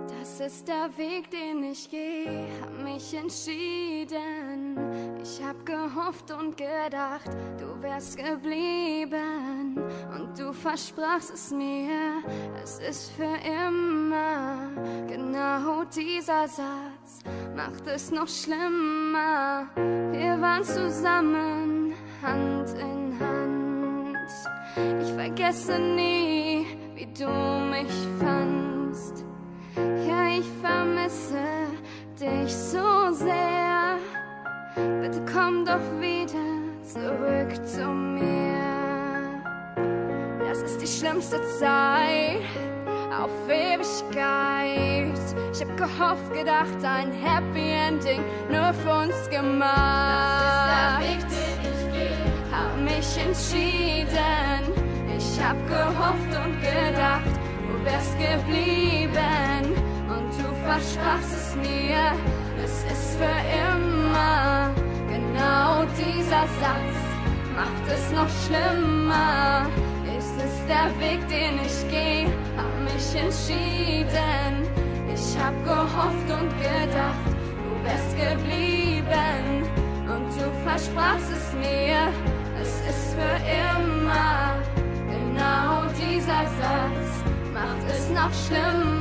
Das ist der Weg, den ich gehe, hab mich entschieden. Ich hab gehofft und gedacht, du wärst geblieben. Und du versprachst es mir, es ist für immer. Genau dieser Satz macht es noch schlimmer. Wir waren zusammen, Hand in Hand. Ich vergesse nie, wie du mich fandst. Ja, ich vermisse dich so sehr. Bitte komm doch wieder zurück zu mir. Das ist die schlimmste Zeit auf Ewigkeit. Ich hab gehofft, gedacht, ein Happy Ending nur für uns gemacht. Das ist der Weg, den ich gehe. Hab mich entschieden. Ich hab gehofft und gedacht, du wärst geblieben. Und du versprachst es mir, es ist für immer. Genau dieser Satz macht es noch schlimmer. Es ist der Weg, den ich gehe, hab mich entschieden. Ich hab gehofft und gedacht, du wärst geblieben. Und du versprachst es mir, es ist für immer. Genau dieser Satz macht es noch schlimmer.